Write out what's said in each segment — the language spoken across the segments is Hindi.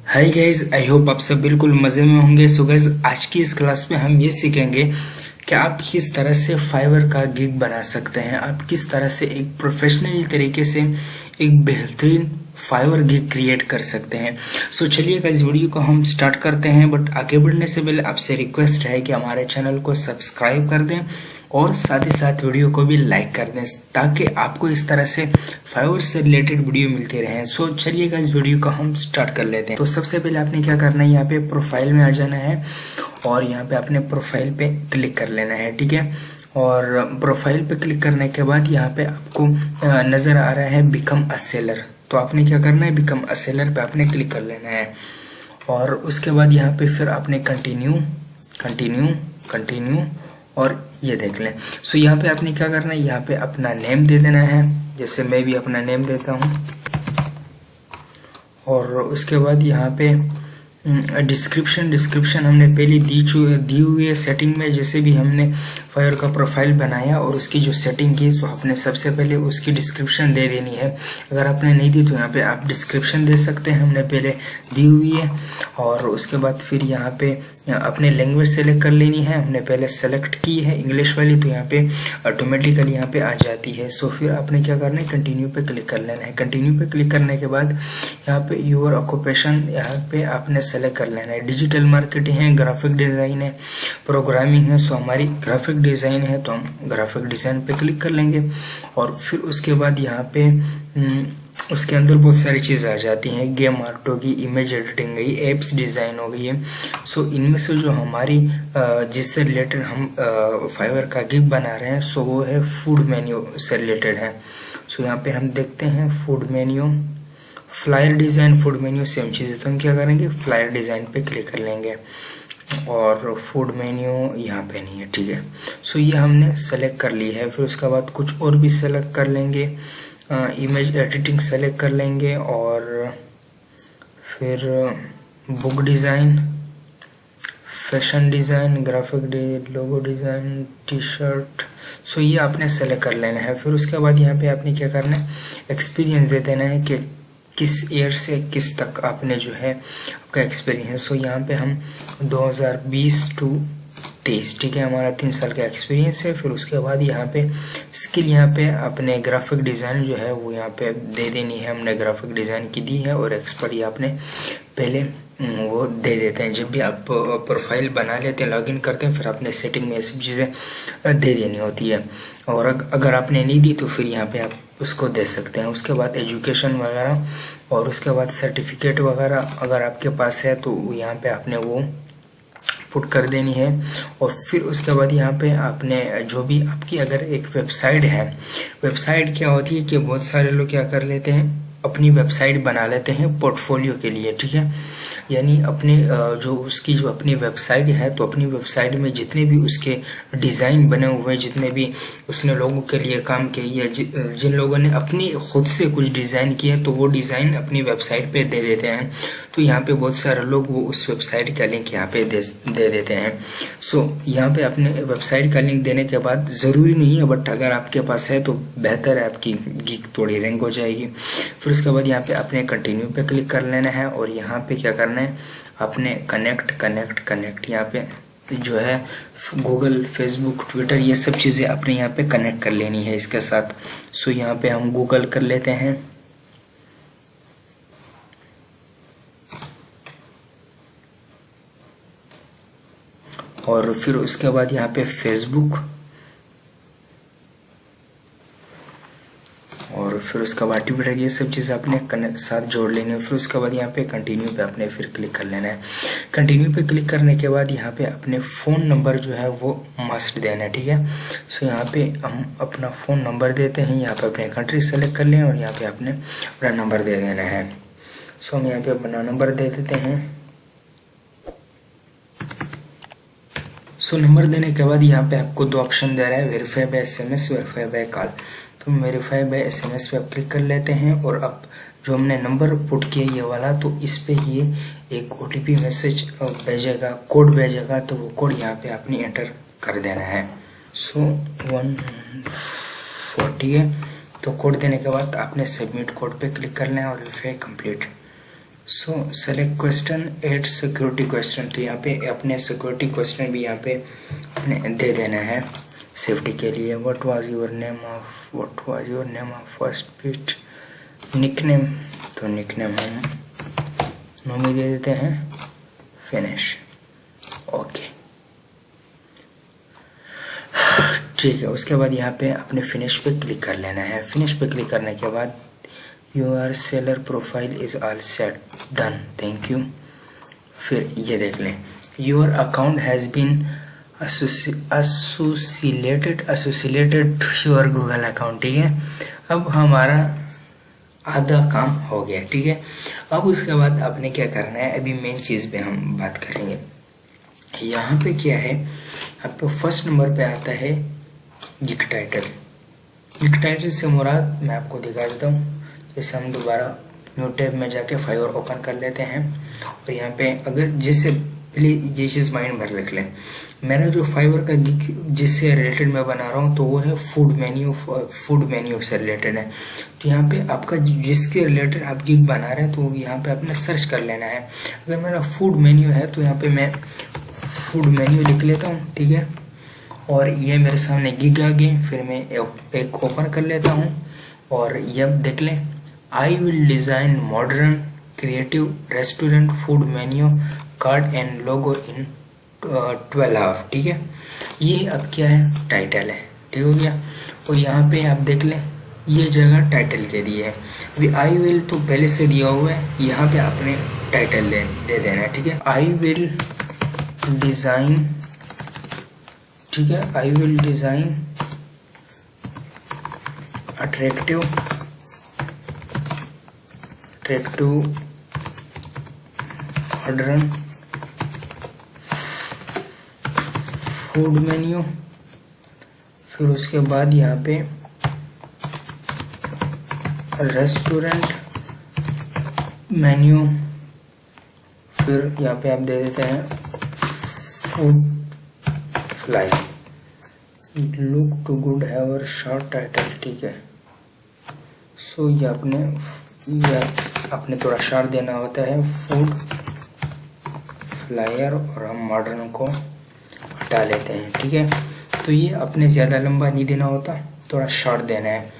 हाय गाइज, आई होप आप सब बिल्कुल मज़े में होंगे। सो गाइज, आज की इस क्लास में हम ये सीखेंगे कि आप किस तरह से फाइवर का गिग बना सकते हैं। आप किस तरह से एक प्रोफेशनल तरीके से एक बेहतरीन फाइवर गिग क्रिएट कर सकते हैं। सो चलिए गाइज, वीडियो को हम स्टार्ट करते हैं। बट आगे बढ़ने से पहले आपसे रिक्वेस्ट है कि हमारे चैनल को सब्सक्राइब कर दें और साथ ही साथ वीडियो को भी लाइक कर दें, ताकि आपको इस तरह से फाइवर से रिलेटेड वीडियो मिलते रहें। सो चलिए गाइस, वीडियो को हम स्टार्ट कर लेते हैं। तो सबसे पहले आपने क्या करना है, यहाँ पे प्रोफाइल में आ जाना है और यहाँ पे आपने प्रोफाइल पे क्लिक कर लेना है, ठीक है। और प्रोफाइल पे क्लिक करने के बाद यहाँ पे आपको नज़र आ रहा है बिकम अ सेलर। तो आपने क्या करना है, बिकम अ सेलर पे आपने क्लिक कर लेना है। और उसके बाद यहाँ पे फिर आपने कंटिन्यू कंटिन्यू कंटिन्यू और ये देख लें। सो यहाँ पे आपने क्या करना है, यहाँ पे अपना नेम दे देना है। जैसे मैं भी अपना नेम देता हूँ। और उसके बाद यहाँ पे डिस्क्रिप्शन हमने पहले दी हुई है सेटिंग में। जैसे भी हमने फाइवर का प्रोफाइल बनाया और उसकी जो सेटिंग की, तो आपने सबसे पहले उसकी डिस्क्रिप्शन दे देनी है। अगर आपने नहीं दी तो यहाँ पे आप डिस्क्रिप्शन दे सकते हैं, हमने पहले दी हुई है। और उसके बाद फिर यहाँ पे अपने लैंग्वेज सेलेक्ट कर लेनी है। हमने पहले सेलेक्ट की है इंग्लिश वाली, तो यहाँ पे ऑटोमेटिकली यहाँ पे आ जाती है। सो फिर आपने क्या करना है, कंटिन्यू पे क्लिक कर लेना है। कंटिन्यू पे क्लिक करने के बाद यहाँ पे योर ऑक्यूपेशन यहाँ पे आपने सेलेक्ट कर लेना है। डिजिटल मार्केटिंग है, ग्राफिक डिज़ाइन है, प्रोग्रामिंग है। सो हमारी ग्राफिक डिज़ाइन है, तो हम ग्राफिक डिज़ाइन पे क्लिक कर लेंगे। और फिर उसके बाद यहाँ पे उसके अंदर बहुत सारी चीज़ें आ जाती हैं। गेम आर्ट होगी, इमेज एडिटिंग गई, एप्स डिज़ाइन हो गई है। सो इनमें से जो हमारी जिससे रिलेटेड हम फाइवर का गिग बना रहे हैं, सो वो है फूड मेन्यू से रिलेटेड है। सो यहाँ पे हम देखते हैं food menu, flyer design, food menu same चीज़ है। तो हम क्या करेंगे, फ्लायर डिज़ाइन पे क्लिक कर लेंगे। और फूड मेन्यू यहाँ पे नहीं है, ठीक है। सो ये हमने सेलेक्ट कर ली है। फिर उसके बाद कुछ और भी सेलेक्ट कर लेंगे, इमेज एडिटिंग सेलेक्ट कर लेंगे। और फिर book design, fashion design, graphic logo design, T shirt. So ये आपने सेलेक्ट कर लेना है। फिर उसके बाद यहाँ पे आपने क्या करना है, एक्सपीरियंस दे देना है कि किस ईयर से किस तक आपने जो है आपका एक्सपीरियंस। सो यहाँ पे हम 2020 टू 23, ठीक है, हमारा 3 साल का एक्सपीरियंस है। फिर उसके बाद यहाँ पे स्किल, यहाँ पे अपने ग्राफिक डिज़ाइन जो है वो यहाँ पे दे देनी है। हमने ग्राफिक डिज़ाइन की दी है। और एक्सपर्ट ये आपने पहले वो दे देते हैं। जब भी आप प्रोफाइल बना लेते हैं, लॉगिन करते हैं, फिर आपने सेटिंग में ये सब चीज़ें दे देनी होती है। और अगर आपने नहीं दी तो फिर यहाँ पे आप उसको दे सकते हैं। उसके बाद एजुकेशन वगैरह और उसके बाद सर्टिफिकेट वगैरह अगर आपके पास है तो यहाँ पे आपने वो पुट कर देनी है। और फिर उसके बाद यहाँ पे आपने जो भी आपकी अगर एक वेबसाइट है, वेबसाइट क्या होती है कि बहुत सारे लोग क्या कर लेते हैं, अपनी वेबसाइट बना लेते हैं पोर्टफोलियो के लिए, ठीक है। यानी अपने जो उसकी जो अपनी वेबसाइट है, तो अपनी वेबसाइट में जितने भी उसके डिज़ाइन बने हुए हैं, जितने भी उसने लोगों के लिए काम किया है, जिन लोगों ने अपनी खुद से कुछ डिज़ाइन किया, तो वो डिज़ाइन अपनी वेबसाइट पे दे देते हैं। तो यहाँ पे बहुत सारे लोग वो उस वेबसाइट का लिंक यहाँ पे दे देते हैं। सो यहाँ पे अपने वेबसाइट का लिंक देने के बाद ज़रूरी नहीं है, बट अगर आपके पास है तो बेहतर है, आपकी गिग थोड़ी रैंक हो जाएगी। फिर उसके बाद यहाँ पे अपने कंटिन्यू पे क्लिक कर लेना है। और यहाँ पे क्या करना है, अपने कनेक्ट यहाँ पे जो है गूगल, फेसबुक, ट्विटर, ये सब चीज़ें अपने यहाँ पे कनेक्ट कर लेनी है इसके साथ। सो यहाँ पे हम गूगल कर लेते हैं। और फिर उसके बाद यहाँ पे फेसबुक, और फिर उसके बाद ट्विटर, ये सब चीज़ें अपने साथ जोड़ लेनी है। फिर उसके बाद यहाँ पे कंटिन्यू पे अपने फिर क्लिक कर लेना है। कंटिन्यू पे क्लिक करने के बाद यहाँ पे अपने फ़ोन नंबर जो है वो मस्ट देना है, ठीक है। सो यहाँ पे हम अपना फ़ोन नंबर देते हैं। यहाँ पे अपने कंट्री सेलेक्ट कर लें और यहाँ पे अपने अपना नंबर दे देना है। सो हम यहाँ पे अपना नंबर दे देते हैं। सो नंबर देने के बाद यहाँ पे आपको 2 ऑप्शन दे रहा है, verify by SMS, verify by call. तो वेरीफाई बाय SMS पे आप क्लिक कर लेते हैं। और अब जो हमने नंबर पुट किया ये वाला, तो इस पे ये एक OTP मैसेज भेजेगा, कोड भेजेगा। तो वो कोड यहाँ पे आपने एंटर कर देना है। सो 140 है। तो कोड देने के बाद आपने सबमिट कोड पे क्लिक करना है और verify complete. So select question add security question, तो यहाँ पे अपने सिक्योरिटी क्वेश्चन भी यहाँ पे अपने दे देना है सेफ्टी के लिए। What was your name of first beat, nickname, तो निकनेम हम नोमी दे देते हैं, फिनिश, ओके ठीक है। उसके बाद यहाँ पे अपने फिनिश पे क्लिक कर लेना है। फिनिश पे क्लिक करने के बाद your seller profile is all set, done, thank you. फिर ये देख लें, your account has been associated to your Google account, ठीक है। अब हमारा आधा काम हो गया, ठीक है। अब उसके बाद आपने क्या करना है, अभी मेन चीज़ पे हम बात करेंगे। यहाँ पे क्या है, आपको फर्स्ट नंबर पे आता है गिग टाइटल। गिग टाइटल से मुराद मैं आपको दिखा देता हूँ। जैसे हम दोबारा न्यू टैब में जाके फाइवर ओपन कर लेते हैं और यहाँ पे अगर जैसे पहले ये चीज़ माइंड भर रख लें, मेरा जो फाइवर का गिग जिससे रिलेटेड मैं बना रहा हूँ तो वो है फूड मेन्यू से रिलेटेड है। तो यहाँ पे आपका जिसके रिलेटेड आप गिग बना रहे हैं तो यहाँ पे आपने सर्च कर लेना है। अगर मेरा फूड मेन्यू है तो यहाँ पे मैं फूड मेन्यू लिख लेता हूँ, ठीक है। और ये मेरे सामने गिग आ गए। फिर मैं एक ओपन कर लेता हूँ और ये देख लें, I will design modern creative restaurant food menu card and logo in 12 hour, ठीक है। ये अब क्या है, टाइटल है, ठीक हो गया। और यहाँ पे आप देख लें, ये जगह टाइटल के दिए है। अभी आई विल तो पहले से दिया हुआ है, यहाँ पे आपने टाइटल दे देना है, ठीक है। आई विल डिज़ाइन, ठीक है, I will design attractive modern food menu. फिर उसके बाद यहाँ पे रेस्टोरेंट मेन्यू। फिर यहाँ पे आप दे देते हैं food fly, look to good have short title, ठीक है। सो ये अपने थोड़ा शॉर्ट देना होता है, फूड फ्लायर, और हम मॉडर्न को हटा लेते हैं, ठीक है। तो ये अपने ज़्यादा लंबा नहीं देना होता, थोड़ा शॉर्ट देना है।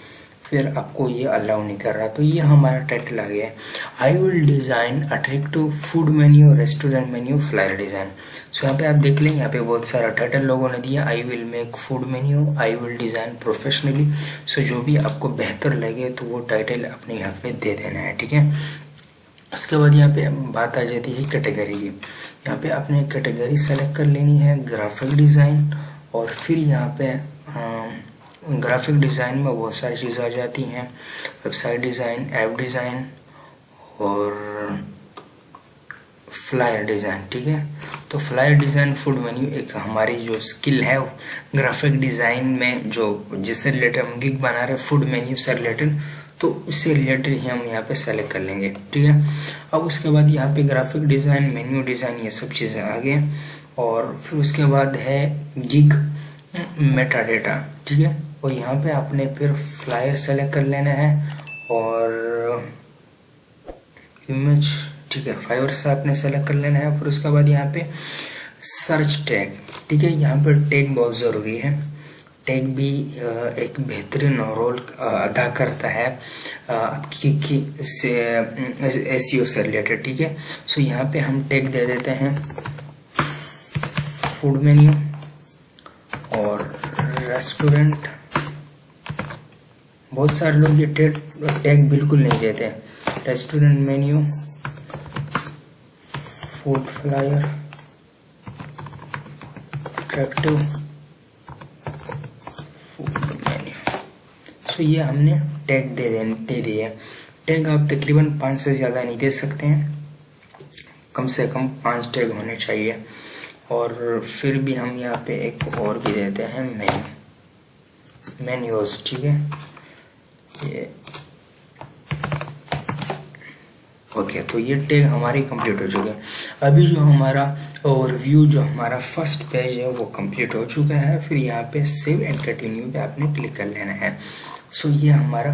फिर आपको ये अलाउ नहीं कर रहा, तो ये हमारा टाइटल आ गया है, I will design attractive food menu restaurant menu flyer design. So यहाँ पे आप देख लें, यहाँ पे बहुत सारा टाइटल लोगों ने दिया, I will make food menu, I will design professionally. So जो भी आपको बेहतर लगे तो वो टाइटल अपने यहाँ पे दे देना है, ठीक है। उसके बाद यहाँ पे बात आ जाती है कैटेगरी की। यहाँ पे आपने कैटेगरी सेलेक्ट कर लेनी है, ग्राफिक डिज़ाइन। और फिर यहाँ पे ग्राफिक डिज़ाइन में बहुत सारी चीज़ें आ जाती हैं, वेबसाइट डिज़ाइन, ऐप डिज़ाइन और फ्लायर डिज़ाइन, ठीक है। तो फ्लायर डिज़ाइन फूड मेन्यू एक हमारी जो स्किल है ग्राफिक डिज़ाइन में, जो जिससे रिलेटेड हम गिग बना रहे फूड मेन्यू से रिलेटेड, तो उससे रिलेटेड ही हम यहाँ पे सेलेक्ट कर लेंगे, ठीक है। अब उसके बाद यहाँ पे ग्राफिक डिज़ाइन, मेन्यू डिज़ाइन, ये सब चीज़ें आ गए। और फिर उसके बाद है गिग मेटा डेटा, ठीक है। और यहाँ पे आपने फिर फ्लायर सेलेक्ट कर लेना है और इमेज, ठीक है, फाइवर से आपने सेलेक्ट कर लेना है। फिर उसके बाद यहाँ पे सर्च टैग, ठीक है। यहाँ पर टैग बहुत ज़रूरी है, टैग भी एक बेहतरीन रोल अदा करता है आपकी एसईओ से रिलेटेड, ठीक है। सो यहाँ पे हम टैग दे देते हैं फूड मेन्यू और रेस्टोरेंट। बहुत सारे लोग ये टैग बिल्कुल नहीं देते, restaurant menu, food flyer, attractive food menu. So ये हमने टैग दे दिए। टैग आप तकरीबन 5 से ज़्यादा नहीं दे सकते हैं, कम से कम 5 टैग होने चाहिए। और फिर भी हम यहाँ पे एक और भी देते हैं मेन्यूज़, ठीक है। ये ओके, तो ये टैग हमारी कंप्लीट हो चुके हैं। अभी जो हमारा ओवरव्यू, जो हमारा फर्स्ट पेज है वो कंप्लीट हो चुका है। फिर यहाँ पे सेव एंड कंटिन्यू पे आपने क्लिक कर लेना है। सो ये हमारा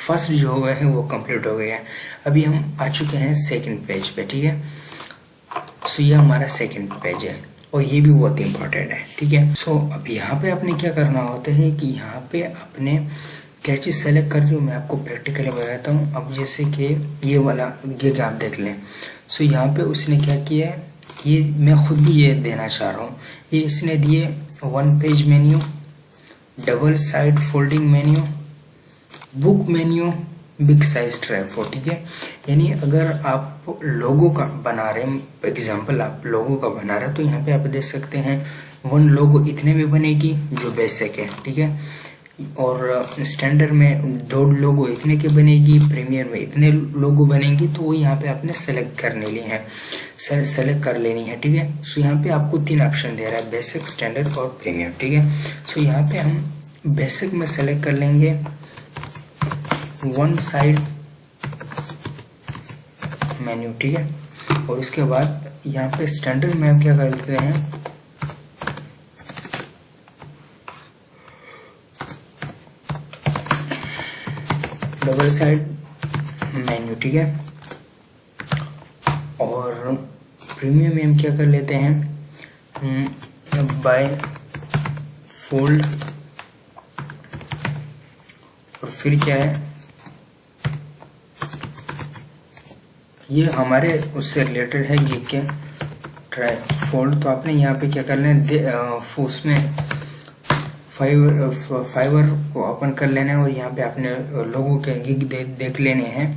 फर्स्ट जो है वो कंप्लीट हो गया है। अभी हम आ चुके हैं सेकंड पेज पे, ठीक है। सो ये हमारा सेकंड पेज है और ये भी बहुत इंपॉर्टेंट है, ठीक है। सो अब यहाँ पे आपने क्या करना होता है कि यहाँ पे आपने क्या चीज़ सेलेक्ट कर रही हूँ, मैं आपको प्रैक्टिकली बताता हूँ। अब जैसे कि ये वाला गिग आप देख लें। सो यहाँ पे उसने क्या किया है, ये मैं खुद भी ये देना चाह रहा हूँ। ये इसने दिए one page menu, double side folding menu, book menu, big size tripod, ठीक है। यानी अगर आप लोगो का बना रहे हैं, एग्जांपल आप लोगो का बना रहे हैं, तो यहाँ पे आप देख सकते हैं वन लोगो इतने में बनेगी जो बेसिक है, ठीक है। और स्टैंडर्ड में 2 लोगो इतने के बनेगी, प्रीमियर में इतने लोगो बनेंगी। तो वो यहाँ पे आपने सेलेक्ट करने लिए हैं, सेलेक्ट कर लेनी है, ठीक है। सो यहाँ पे आपको 3 ऑप्शन दे रहा है, बेसिक, स्टैंडर्ड और प्रीमियम, ठीक है। सो यहाँ पे हम बेसिक में सेलेक्ट कर लेंगे वन साइड मेन्यू, ठीक है। और उसके बाद यहाँ पे स्टैंडर्ड में हम क्या कर देते हैं, डबल साइड मेन्यू, ठीक है। और प्रीमियम में हम क्या कर लेते हैं, बाय फोल्ड, और फिर क्या है, ये हमारे उससे रिलेटेड है गिग के ट्राइफोल्ड। तो आपने यहाँ पे क्या कर लेना, उसमें फाइवर को ओपन कर लेना है और यहाँ पे आपने लोगों के गिग देख लेने हैं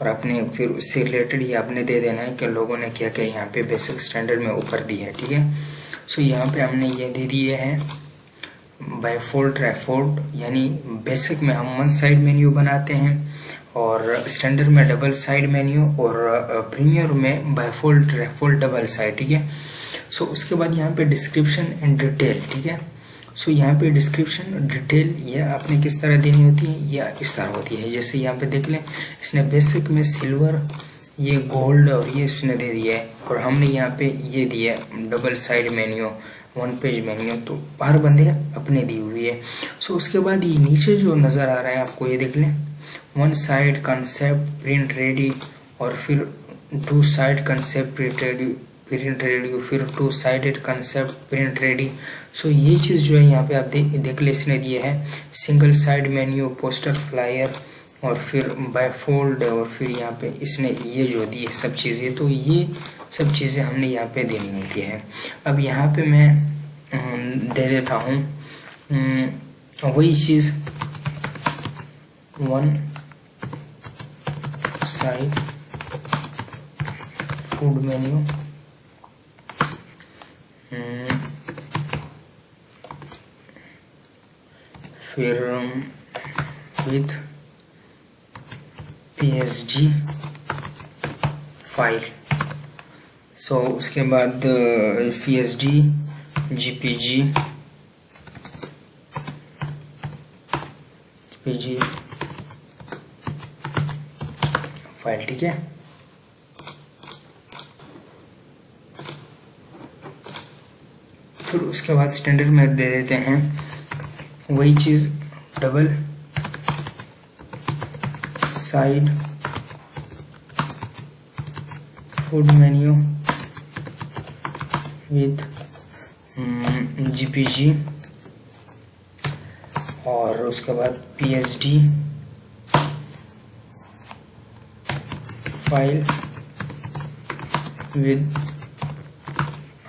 और आपने फिर उससे रिलेटेड ही आपने दे देना है कि लोगों ने क्या क्या यहाँ पे बेसिक स्टैंडर्ड में ऊपर दी है, ठीक है। सो यहाँ पे हमने ये दे दिए हैं बाय फोल्ड ट्राइफोल्ड, यानी बेसिक में हम वन साइड मेन्यू बनाते हैं और स्टैंडर्ड में डबल साइड मेन्यू और प्रीमियर में bye fold trifold double side, ठीक है। सो उसके बाद यहाँ पे डिस्क्रिप्शन एंड डिटेल, ठीक है। सो यहाँ पे डिस्क्रिप्शन डिटेल ये आपने किस तरह देनी होती है, या इस तरह होती है। जैसे यहाँ पे देख लें, इसने बेसिक में सिल्वर, ये गोल्ड और ये इसने दे दिया है, और हमने यहाँ पे ये दिया double side menu, one page menu, तो बाहर बंदे अपने दी हुई है। सो उसके बाद ये नीचे जो नज़र आ रहा है आपको, ये देख लें, one side concept print ready, और फिर two side concept print ready, फिर two sided concept print ready. So ये चीज़ जो है यहाँ पे आप देख ले, इसने दिए है single side menu, poster, flyer, और फिर बाय फोल्ड, और फिर यहाँ पे इसने ये जो दी है सब चीज़ें। तो ये सब चीज़ें हमने यहाँ पे देनी होती है। अब यहाँ पे मैं दे देता हूँ वही चीज़, वन साइड फूड मेन्यू, फिर विथ PSD फाइल। सो उसके बाद PSD GPG फाइल, ठीक है। फिर उसके बाद स्टैंडर्ड में दे देते हैं वही चीज़, double side food menu with GPG, और उसके बाद PSD file with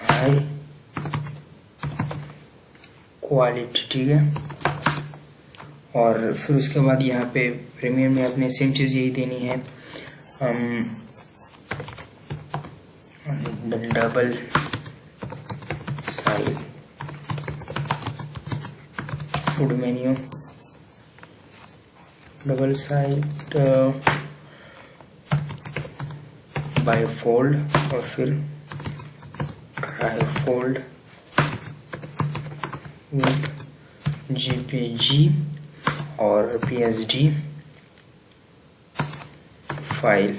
high quality, ठीक है। और फिर उसके बाद यहाँ पे प्रीमियम में अपने सेम चीज़ यही देनी है, double side food menu, double side by fold, और फिर ट्राई फोल्ड विथ GPG और PSD फाइल,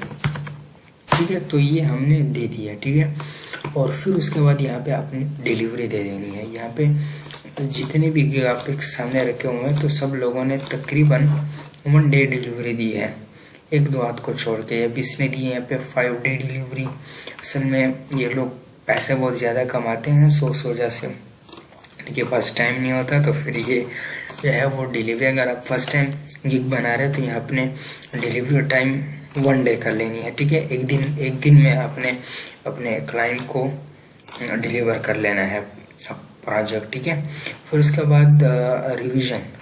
ठीक है। तो ये हमने दे दिया, ठीक है। और फिर उसके बाद यहाँ पे आपने डिलीवरी दे देनी है। यहाँ पे जितने भी गिग आप सामने रखे हुए हैं, तो सब लोगों ने तकरीबन 1 डे डिलीवरी दी है, 1-2 आध को छोड़ के। अब इसने दी है यहाँ पे 5 डे डिलीवरी। असल में ये लोग पैसे बहुत ज़्यादा कमाते हैं, सोच वजह से इनके पास टाइम नहीं होता, तो फिर ये जो है वो डिलीवरी, अगर आप फर्स्ट टाइम गिग बना रहे हैं तो यहाँ अपने डिलीवरी टाइम 1 डे कर लेनी है, ठीक है। एक दिन में अपने क्लाइंट को डिलीवर कर लेना है प्रोजेक्ट, ठीक है। फिर उसके बाद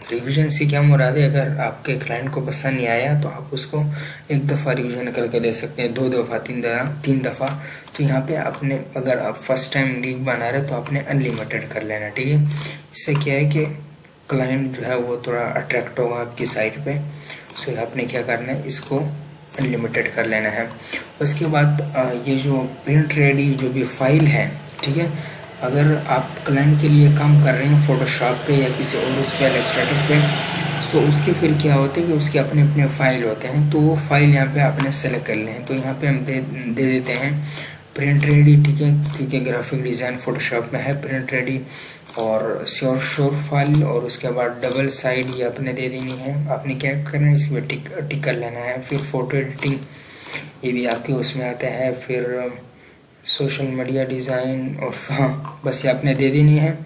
रिवीजन से क्या मुराद है, अगर आपके क्लाइंट को पसंद नहीं आया तो आप उसको 1 दफ़ा रिवीजन करके दे सकते हैं, 2 दफ़ा, 3 दफ़ा। तो यहाँ पे आपने, अगर आप फर्स्ट टाइम गिग बना रहे तो आपने अनलिमिटेड कर लेना, ठीक है। इससे क्या है कि क्लाइंट जो है वो थोड़ा अट्रैक्ट होगा आपकी साइट पे। सो आपने क्या करना है, इसको अनलिमिटेड कर लेना है। उसके बाद ये जो प्रिंट रेडी जो भी फाइल है, ठीक है, अगर आप क्लाइंट के लिए काम कर रहे हैं फोटोशॉप पे या किसी और उस पर इलस्ट्रेटर पे, तो उसके फिर क्या होते हैं कि उसके अपने अपने फाइल होते हैं, तो वो फाइल यहाँ पे आपने सेलेक्ट कर लें। तो यहाँ पे हम दे देते हैं प्रिंट रेडी, ठीक है, क्योंकि ग्राफिक डिज़ाइन फोटोशॉप में है प्रिंट रेडी। और श्योर फाइल, और उसके बाद डबल साइड ये आपने दे देनी है। आपने क्या करना है, इसमें टिक कर लेना है। फिर फ़ोटो एडिटिंग, ये भी आपके उसमें आता है। फिर सोशल मीडिया डिज़ाइन, और हाँ बस ये आपने दे देनी है।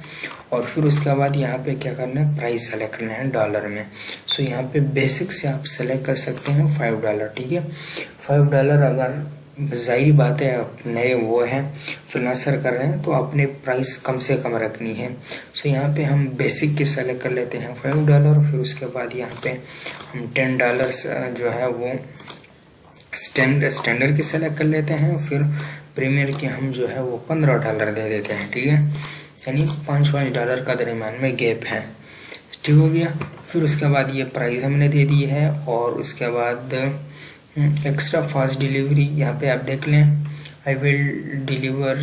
और फिर उसके बाद यहाँ पे क्या करना है, प्राइस सेलेक्ट करना है डॉलर में। सो यहाँ पे बेसिक से आप सेलेक्ट कर सकते हैं $5, ठीक है। $5 अगर ज़ाहिर बात है आप नए वो हैं फ्रीलांसर कर रहे हैं तो आपने प्राइस कम से कम रखनी है। सो यहाँ पे हम बेसिक के सेलेक्ट कर लेते हैं $5। फिर उसके बाद यहाँ पे हम $10 जो है वो स्टैंडर्ड के सेलेक्ट कर लेते हैं। फिर प्रीमियर के हम जो है वो $15 दे देते हैं, ठीक है, यानी $5 का दरमियान में गैप है, ठीक हो गया। फिर उसके बाद ये प्राइस हमने दे दी है। और उसके बाद एक्स्ट्रा फास्ट डिलीवरी, यहाँ पे आप देख लें, I will deliver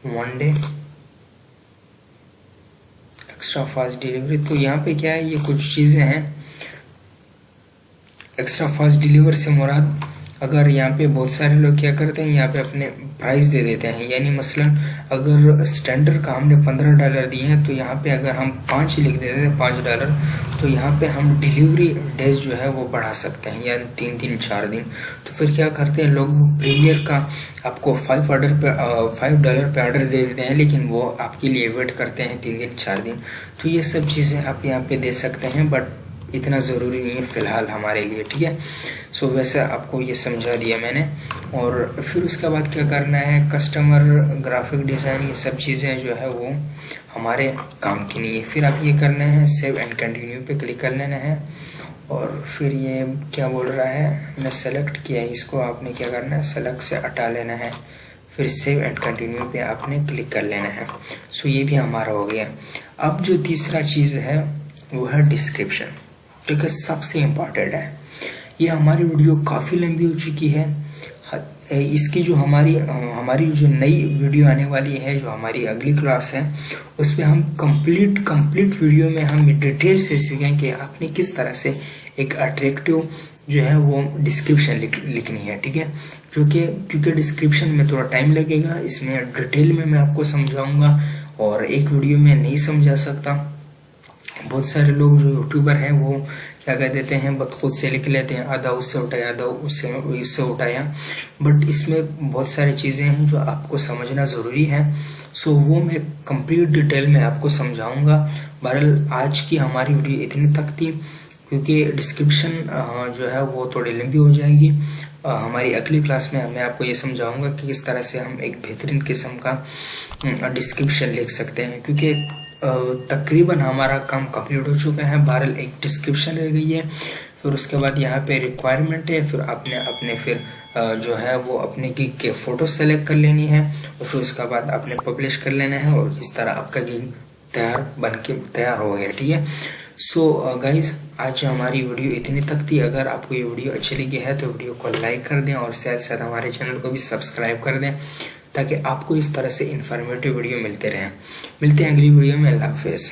1 day, extra fast delivery. तो यहाँ पे क्या है, ये कुछ चीज़ें हैं। एक्स्ट्रा फास्ट डिलीवर से मुराद, अगर यहाँ पे बहुत सारे लोग क्या करते हैं, यहाँ पे अपने प्राइस दे देते हैं, यानी मसलन अगर स्टैंडर्ड का हमने $15 दिए हैं तो यहाँ पे अगर हम 5 लिख देते हैं $5, तो यहाँ पे हम डिलीवरी डेज जो है वो बढ़ा सकते हैं, यानी 3 दिन 4 दिन। तो फिर क्या करते हैं लोग, प्रीमियर का आपको $5 पे ऑर्डर दे देते हैं, लेकिन वो आपके लिए वेट करते हैं 3 दिन 4 दिन। तो ये सब चीज़ें आप यहाँ पे दे सकते हैं, बट इतना ज़रूरी नहीं है फ़िलहाल हमारे लिए, ठीक है। सो वैसे आपको ये समझा दिया मैंने। और फिर उसके बाद क्या करना है, कस्टमर, ग्राफिक डिज़ाइन, ये सब चीज़ें जो है वो हमारे काम की नहीं है। फिर आप ये करना है, सेव एंड कंटिन्यू पे क्लिक कर लेना है। और फिर ये क्या बोल रहा है, मैं सेलेक्ट किया है इसको, आपने क्या करना है, सेलेक्ट से हटा लेना है। फिर सेव एंड कंटिन्यू पे आपने क्लिक कर लेना है। सो ये भी हमारा हो गया। अब जो तीसरा चीज़ है वो है डिस्क्रिप्शन, ठीक है, सबसे इम्पॉर्टेंट है। ये हमारी वीडियो काफ़ी लंबी हो चुकी है। इसकी जो हमारी जो नई वीडियो आने वाली है, जो हमारी अगली क्लास है, उस पर हम कंप्लीट वीडियो में हम डिटेल से सीखें कि आपने किस तरह से एक अट्रैक्टिव जो है वो डिस्क्रिप्शन लिखनी है, ठीक है। क्योंकि डिस्क्रिप्शन में थोड़ा टाइम लगेगा, इसमें डिटेल में मैं आपको समझाऊंगा और एक वीडियो में नहीं समझा सकता। बहुत सारे लोग जो यूट्यूबर हैं वो क्या कह देते हैं, बस खुद से लिख लेते हैं, आधा उससे उठाया, आधा उससे उठाया, बट इसमें बहुत सारी चीज़ें हैं जो आपको समझना ज़रूरी है। सो वो मैं कंप्लीट डिटेल में आपको समझाऊंगा। बहरहाल आज की हमारी वीडियो इतनी तक थी, क्योंकि डिस्क्रिप्शन जो है वो थोड़ी लंबी हो जाएगी। हमारी अगली क्लास में मैं आपको ये समझाऊंगा कि किस तरह से हम एक बेहतरीन किस्म का डिस्क्रिप्शन लिख सकते हैं, क्योंकि तकरीबन हमारा काम कंप्लीट हो चुका है। बहरहाल एक डिस्क्रिप्शन रह गई है। फिर उसके बाद यहाँ पे रिक्वायरमेंट है, फिर आपने अपने फिर जो है वो अपने गिग के फ़ोटो सेलेक्ट कर लेनी है, और फिर उसके बाद आपने पब्लिश कर लेना है, और इस तरह आपका गिग तैयार हो गया, ठीक है। सो गाइज़, आज हमारी वीडियो इतनी तक थी। अगर आपको ये वीडियो अच्छी लगी है तो वीडियो को लाइक कर दें, और साथ साथ हमारे चैनल को भी सब्सक्राइब कर दें, ताकि आपको इस तरह से इन्फॉर्मेटिव वीडियो मिलते रहें। मिलते हैं अगली वीडियो में। अल्लाह हाफ़िज़।